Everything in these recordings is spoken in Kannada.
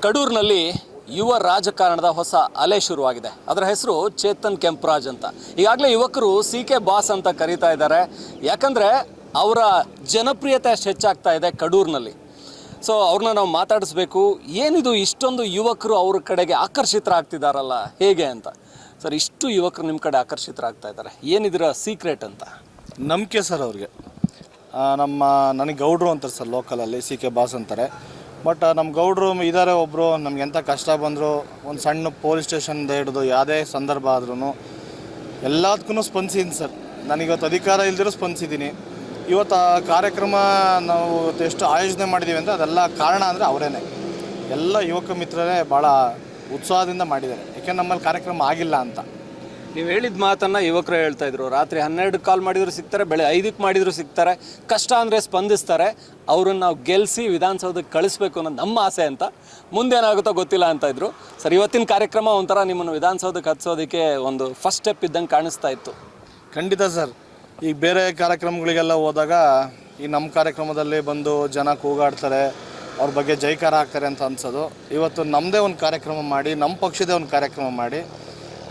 ಕಡೂರಿನಲ್ಲಿ ಯುವ ರಾಜಕಾರಣದ ಹೊಸ ಅಲೆ ಶುರುವಾಗಿದೆ. ಅದರ ಹೆಸರು ಚೇತನ್ ಕೆಂಪರಾಜ್ ಅಂತ. ಈಗಾಗಲೇ ಯುವಕರು CK ಬಾಸ್ ಅಂತ ಕರೀತಾ ಇದ್ದಾರೆ. ಯಾಕಂದರೆ ಅವರ ಜನಪ್ರಿಯತೆ ಅಷ್ಟು ಹೆಚ್ಚಾಗ್ತಾ ಇದೆ ಕಡೂರಿನಲ್ಲಿ. ಸೊ ಅವ್ರನ್ನ ನಾವು ಮಾತಾಡಿಸ್ಬೇಕು, ಏನಿದು ಇಷ್ಟೊಂದು ಯುವಕರು ಅವ್ರ ಕಡೆಗೆ ಆಕರ್ಷಿತರಾಗ್ತಿದ್ದಾರಲ್ಲ ಹೇಗೆ ಅಂತ. ಸರ್, ಇಷ್ಟು ಯುವಕರು ನಿಮ್ಮ ಕಡೆ ಆಕರ್ಷಿತರಾಗ್ತಾ ಇದ್ದಾರೆ, ಏನಿದ್ರ ಸೀಕ್ರೆಟ್ ಅಂತ? ನಂಬಿಕೆ ಸರ್ ಅವ್ರಿಗೆ. ನನಗೆ ಗೌಡ್ರು ಅಂತಾರೆ ಸರ್, ಲೋಕಲಲ್ಲಿ CK ಬಾಸ್ ಅಂತಾರೆ. ಬಟ್ ನಮ್ಮ ಗೌಡ್ರು ಇದ್ದಾರೆ ಒಬ್ಬರು, ನಮ್ಗೆ ಎಂಥ ಕಷ್ಟ ಬಂದರೂ ಒಂದು ಸಣ್ಣ ಪೊಲೀಸ್ ಸ್ಟೇಷನ್ದ ಹಿಡಿದು ಯಾವುದೇ ಸಂದರ್ಭ ಆದ್ರೂ ಎಲ್ಲದಕ್ಕೂ ಸ್ಪಂದಿಸಿದ್ದೀನಿ ಸರ್. ನನಗಿವತ್ತು ಅಧಿಕಾರ ಇಲ್ದಿರೋ ಸ್ಪಂದಿಸಿದ್ದೀನಿ. ಇವತ್ತು ಆ ಕಾರ್ಯಕ್ರಮ ನಾವು ಎಷ್ಟು ಆಯೋಜನೆ ಮಾಡಿದ್ದೀವಿ ಅಂದರೆ ಅದೆಲ್ಲ ಕಾರಣ ಅಂದರೆ ಅವರೇನೆ. ಎಲ್ಲ ಯುವಕ ಮಿತ್ರರೇ ಭಾಳ ಉತ್ಸಾಹದಿಂದ ಮಾಡಿದ್ದಾರೆ. ಯಾಕೆಂದ್ರೆ ನಮ್ಮಲ್ಲಿ ಕಾರ್ಯಕ್ರಮ ಆಗಿಲ್ಲ ಅಂತ. ನೀವು ಹೇಳಿದ ಮಾತನ್ನು ಯುವಕರು ಹೇಳ್ತಾ ಇದ್ರು. ರಾತ್ರಿ 12 ಕಾಲ್ ಮಾಡಿದ್ರು ಸಿಗ್ತಾರೆ, ಬೆಳೆ 5ಕ್ಕೆ ಮಾಡಿದ್ರು ಸಿಗ್ತಾರೆ, ಕಷ್ಟ ಅಂದರೆ ಸ್ಪಂದಿಸ್ತಾರೆ. ಅವ್ರನ್ನ ನಾವು ಗೆಲ್ಲಿಸಿ ವಿಧಾನಸೌಧಕ್ಕೆ ಕಳಿಸ್ಬೇಕು ಅನ್ನೋದು ನಮ್ಮ ಆಸೆ ಅಂತ. ಮುಂದೇನಾಗುತ್ತೋ ಗೊತ್ತಿಲ್ಲ ಅಂತ ಇದ್ರು. ಸರ್, ಇವತ್ತಿನ ಕಾರ್ಯಕ್ರಮ ಒಂಥರ ನಿಮ್ಮನ್ನು ವಿಧಾನಸೌಧಕ್ಕೆ ಹತ್ಸೋದಕ್ಕೆ ಒಂದು ಫಸ್ಟ್ ಸ್ಟೆಪ್ ಇದ್ದಂಗೆ ಕಾಣಿಸ್ತಾ ಇತ್ತು. ಖಂಡಿತ ಸರ್. ಈಗ ಬೇರೆ ಕಾರ್ಯಕ್ರಮಗಳಿಗೆಲ್ಲ ಹೋದಾಗ ಈ ನಮ್ಮ ಕಾರ್ಯಕ್ರಮದಲ್ಲಿ ಬಂದು ಜನ ಕೂಗಾಡ್ತಾರೆ, ಅವ್ರ ಬಗ್ಗೆ ಜೈಕಾರ ಹಾಕ್ತಾರೆ ಅಂತ ಅನ್ಸೋದು. ಇವತ್ತು ನಮ್ಮದೇ ಒಂದು ಕಾರ್ಯಕ್ರಮ ಮಾಡಿ, ನಮ್ಮ ಪಕ್ಷದೇ ಒಂದು ಕಾರ್ಯಕ್ರಮ ಮಾಡಿ,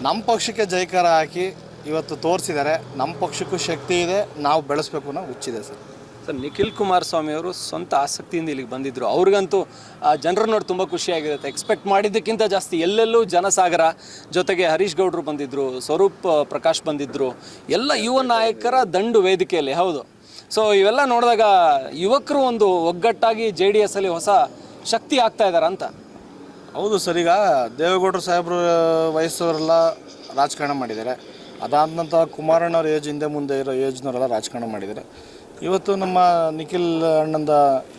ನಮ್ಮ ಪಕ್ಷಕ್ಕೆ ಜೈಕಾರ ಹಾಕಿ ಇವತ್ತು ತೋರಿಸಿದ್ದಾರೆ. ನಮ್ಮ ಪಕ್ಷಕ್ಕೂ ಶಕ್ತಿ ಇದೆ, ನಾವು ಬೆಳೆಸ್ಬೇಕು ಅನ್ನೋ ಹುಚ್ಚಿದೆ ಸರ್. ಸರ್, ನಿಖಿಲ್ ಕುಮಾರಸ್ವಾಮಿ ಅವರು ಸ್ವಂತ ಆಸಕ್ತಿಯಿಂದ ಇಲ್ಲಿಗೆ ಬಂದಿದ್ದರು. ಅವ್ರಿಗಂತೂ ಜನರನ್ನ ನೋಡಿ ತುಂಬ ಖುಷಿಯಾಗಿರುತ್ತೆ. ಎಕ್ಸ್ಪೆಕ್ಟ್ ಮಾಡಿದ್ದಕ್ಕಿಂತ ಜಾಸ್ತಿ ಎಲ್ಲೆಲ್ಲೂ ಜನಸಾಗರ. ಜೊತೆಗೆ ಹರೀಶ್ ಗೌಡ್ರು ಬಂದಿದ್ದರು, ಸ್ವರೂಪ್ ಪ್ರಕಾಶ್ ಬಂದಿದ್ದರು, ಎಲ್ಲ ಯುವ ನಾಯಕರ ದಂಡು ವೇದಿಕೆಯಲ್ಲಿ. ಹೌದು. ಸೊ ಇವೆಲ್ಲ ನೋಡಿದಾಗ ಯುವಕರು ಒಂದು ಒಗ್ಗಟ್ಟಾಗಿ JDS ಅಲ್ಲಿ ಹೊಸ ಶಕ್ತಿ ಆಗ್ತಾ ಇದ್ದಾರೆ ಅಂತ. ಹೌದು ಸರ್. ಈಗ ದೇವೇಗೌಡರು ಸಾಹೇಬರು ವಯಸ್ಸವರೆಲ್ಲ ರಾಜಕಾರಣ ಮಾಡಿದ್ದಾರೆ. ಅದಾದ ನಂತರ ಕುಮಾರಣ್ಣವ್ರ ಏಜ್ ಹಿಂದೆ ಮುಂದೆ ಇರೋ ಏಜ್ನವರೆಲ್ಲ ರಾಜಕಾರಣ ಮಾಡಿದ್ದಾರೆ. ಇವತ್ತು ನಮ್ಮ ನಿಖಿಲ್ ಅಣ್ಣಂದ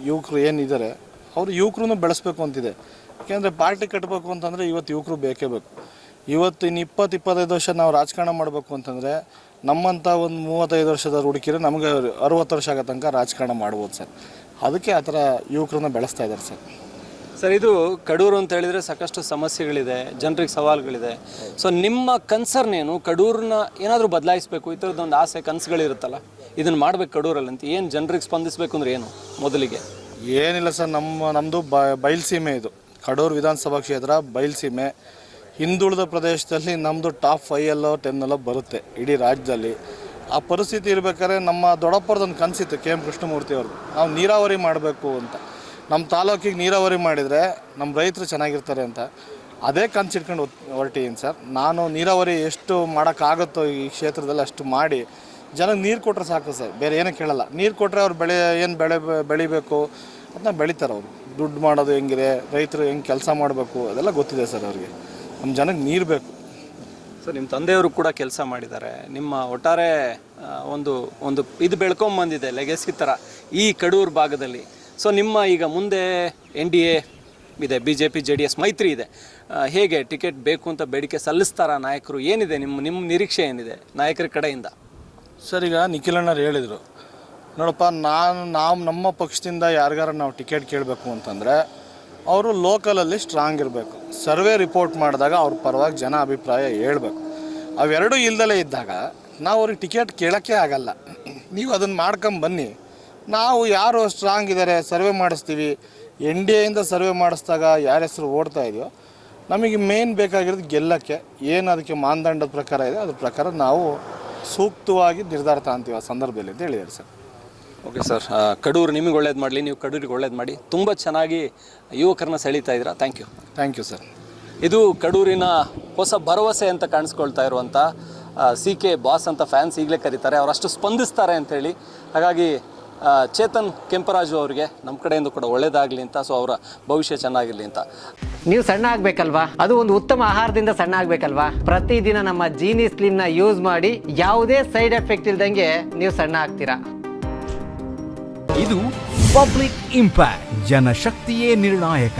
ಯುವಕರು ಏನಿದ್ದಾರೆ, ಅವರು ಯುವಕರನ್ನು ಬೆಳೆಸ್ಬೇಕು ಅಂತಿದೆ. ಯಾಕೆಂದರೆ ಪಾರ್ಟಿ ಕಟ್ಟಬೇಕು ಅಂತಂದರೆ ಇವತ್ತು ಯುವಕರು ಬೇಕೇ ಬೇಕು. ಇವತ್ತು ಇನ್ನು 20-25 ವರ್ಷ ನಾವು ರಾಜಕಾರಣ ಮಾಡಬೇಕು ಅಂತಂದರೆ ನಮ್ಮಂಥ ಒಂದು 35 ವರ್ಷದ ಹುಡುಕಿದ್ರೆ ನಮಗೆ 60 ವರ್ಷ ಆಗೋ ತನಕ ರಾಜಕಾರಣ ಮಾಡ್ಬೋದು ಸರ್. ಅದಕ್ಕೆ ಆ ಥರ ಯುವಕರನ್ನ ಬೆಳೆಸ್ತಾ ಇದ್ದಾರೆ ಸರ್. ಸರ್, ಇದು ಕಡೂರು ಅಂತ ಹೇಳಿದರೆ ಸಾಕಷ್ಟು ಸಮಸ್ಯೆಗಳಿದೆ, ಜನರಿಗೆ ಸವಾಲುಗಳಿದೆ. ಸೊ ನಿಮ್ಮ ಕನ್ಸರ್ನ್ ಏನು? ಕಡೂರನ್ನ ಏನಾದರೂ ಬದಲಾಯಿಸಬೇಕು, ಈ ಥರದ್ದೊಂದು ಆಸೆ ಕನಸುಗಳಿರುತ್ತಲ್ಲ, ಇದನ್ನು ಮಾಡಬೇಕು ಕಡೂರಲ್ಲಿ ಅಂತ. ಏನು ಜನರಿಗೆ ಸ್ಪಂದಿಸಬೇಕು ಅಂದರೆ ಏನು? ಮೊದಲಿಗೆ ಏನಿಲ್ಲ ಸರ್, ನಮ್ಮದು ಬಯಲುಸೀಮೆ. ಇದು ಕಡೂರು ವಿಧಾನಸಭಾ ಕ್ಷೇತ್ರ ಬಯಲುಸೀಮೆ. ಹಿಂದುಳಿದ ಪ್ರದೇಶದಲ್ಲಿ ನಮ್ಮದು ಟಾಪ್ 5 10 ಬರುತ್ತೆ ಇಡೀ ರಾಜ್ಯದಲ್ಲಿ. ಆ ಪರಿಸ್ಥಿತಿ ಇರಬೇಕಾದ್ರೆ ನಮ್ಮ ದೊಡ್ಡಪ್ಪರದೊಂದು ಕನಸಿತ್ತು, KM ಕೃಷ್ಣಮೂರ್ತಿ ಅವ್ರದ್ದು. ನಾವು ನೀರಾವರಿ ಮಾಡಬೇಕು ಅಂತ. ನಮ್ಮ ತಾಲೂಕಿಗೆ ನೀರಾವರಿ ಮಾಡಿದರೆ ನಮ್ಮ ರೈತರು ಚೆನ್ನಾಗಿರ್ತಾರೆ ಅಂತ ಅದೇ ಕನಸು ಇಟ್ಕೊಂಡು ಹೊರಟಿದ್ದೀನಿ ಸರ್. ನಾನು ನೀರಾವರಿ ಎಷ್ಟು ಮಾಡೋಕ್ಕಾಗುತ್ತೋ ಈ ಕ್ಷೇತ್ರದಲ್ಲಿ ಅಷ್ಟು ಮಾಡಿ ಜನಕ್ಕೆ ನೀರು ಕೊಟ್ಟರೆ ಸಾಕು ಸರ್, ಬೇರೆ ಏನೂ ಕೇಳಲ್ಲ. ನೀರು ಕೊಟ್ಟರೆ ಅವ್ರು ಏನು ಬೆಳಿಬೇಕು ಅದನ್ನ ಬೆಳಿತಾರೆ. ಅವರು ದುಡ್ಡು ಮಾಡೋದು ಹೆಂಗಿದೆ, ರೈತರು ಹೆಂಗೆ ಕೆಲಸ ಮಾಡಬೇಕು ಅದೆಲ್ಲ ಗೊತ್ತಿದೆ ಸರ್ ಅವ್ರಿಗೆ. ನಮ್ಮ ಜನಕ್ಕೆ ನೀರು ಬೇಕು ಸರ್. ನಿಮ್ಮ ತಂದೆಯವರು ಕೂಡ ಕೆಲಸ ಮಾಡಿದ್ದಾರೆ. ನಿಮ್ಮ ಒಟ್ಟಾರೆ ಒಂದು ಒಂದು ಇದು ಬೆಳ್ಕೊಂಬಂದಿದೆ ಲೆಗೆಸಿ ಥರ ಈ ಕಡೂರು ಭಾಗದಲ್ಲಿ. ಸೊ ನಿಮ್ಮ ಈಗ ಮುಂದೆ NDA ಇದೆ, BJP JDS ಮೈತ್ರಿ ಇದೆ. ಹೇಗೆ ಟಿಕೆಟ್ ಬೇಕು ಅಂತ ಬೇಡಿಕೆ ಸಲ್ಲಿಸ್ತಾರ ನಾಯಕರು? ಏನಿದೆ ನಿಮ್ಮ ನಿರೀಕ್ಷೆ ಏನಿದೆ ನಾಯಕರ ಕಡೆಯಿಂದ? ಸರ್, ಈಗ ನಿಖಿಲಣ್ಣರು ಹೇಳಿದರು ನೋಡಪ್ಪ, ನಮ್ಮ ಪಕ್ಷದಿಂದ ಯಾರಿಗಾರ ನಾವು ಟಿಕೆಟ್ ಕೇಳಬೇಕು ಅಂತಂದರೆ ಅವರು ಲೋಕಲಲ್ಲಿ ಸ್ಟ್ರಾಂಗ್ ಇರಬೇಕು. ಸರ್ವೆ ರಿಪೋರ್ಟ್ ಮಾಡಿದಾಗ ಅವ್ರ ಪರವಾಗಿ ಜನ ಅಭಿಪ್ರಾಯ ಹೇಳ್ಬೇಕು. ಅವೆರಡೂ ಇಲ್ದಲೇ ಇದ್ದಾಗ ನಾವು ಅವ್ರಿಗೆ ಟಿಕೆಟ್ ಕೇಳೋಕ್ಕೆ ಆಗಲ್ಲ. ನೀವು ಅದನ್ನು ಮಾಡ್ಕೊಂಬನ್ನಿ, ನಾವು ಯಾರು ಸ್ಟ್ರಾಂಗ್ ಇದ್ದಾರೆ ಸರ್ವೆ ಮಾಡಿಸ್ತೀವಿ. NDAಯಿಂದ ಸರ್ವೆ ಮಾಡಿಸಿದಾಗ ಯಾರ ಹೆಸರು ಓಡ್ತಾ ಇದೆಯೋ ನಮಗೆ ಮೇನ್ ಬೇಕಾಗಿರೋದು ಗೆಲ್ಲಕ್ಕೆ. ಏನು ಅದಕ್ಕೆ ಮಾನದಂಡದ ಪ್ರಕಾರ ಇದೆ ಅದ್ರ ಪ್ರಕಾರ ನಾವು ಸೂಕ್ತವಾಗಿ ನಿರ್ಧಾರ ತಗೊಂತೀವಿ ಆ ಸಂದರ್ಭದಲ್ಲಿ ಅಂತ ಹೇಳಿದ್ದಾರೆ ಸರ್. ಓಕೆ ಸರ್, ಕಡೂರು ನಿಮಗೆ ಒಳ್ಳೇದು ಮಾಡಲಿ, ನೀವು ಕಡೂರಿಗೆ ಒಳ್ಳೇದು ಮಾಡಿ. ತುಂಬ ಚೆನ್ನಾಗಿ ಯುವಕರನ್ನ ಸೆಳೀತಾ ಇದ್ದೀರಾ. Thank you sir. ಇದು ಕಡೂರಿನ ಹೊಸ ಭರವಸೆ ಅಂತ ಕಾಣಿಸ್ಕೊಳ್ತಾ ಇರುವಂಥ CK ಬಾಸ್ ಅಂತ ಫ್ಯಾನ್ಸ್ ಈಗಲೇ ಕರೀತಾರೆ. ಅವರಷ್ಟು ಸ್ಪಂದಿಸ್ತಾರೆ ಅಂಥೇಳಿ. ಹಾಗಾಗಿ ಚೇತನ್ ಕೆಂಪರಾಜು ಅವರಿಗೆ ನಮ್ಮ ಕಡೆಯಿಂದ ಕೂಡ ಒಳ್ಳೇದಾಗಲಿ ಅಂತ, ಸೊ ಅವರ ಭವಿಷ್ಯ ಚೆನ್ನಾಗಿರಲಿ ಅಂತ. ನೀವು ಸಣ್ಣ ಆಗಬೇಕಲ್ವಾ? ಅದು ಒಂದು ಉತ್ತಮ ಆಹಾರದಿಂದ ಸಣ್ಣ ಆಗಬೇಕಲ್ವಾ? ಪ್ರತಿದಿನ ನಮ್ಮ ಜೀನಿ ಸ್ಲಿಮ್ನ ಯೂಸ್ ಮಾಡಿ ಯಾವುದೇ ಸೈಡ್ ಎಫೆಕ್ಟ್ ಇಲ್ದಂಗೆ ನೀವು ಸಣ್ಣ ಆಗ್ತೀರಾ. ಇದು ಪಬ್ಲಿಕ್ ಇಂಪ್ಯಾಕ್ಟ್. ಜನಶಕ್ತಿಯೇ ನಿರ್ಣಾಯಕ.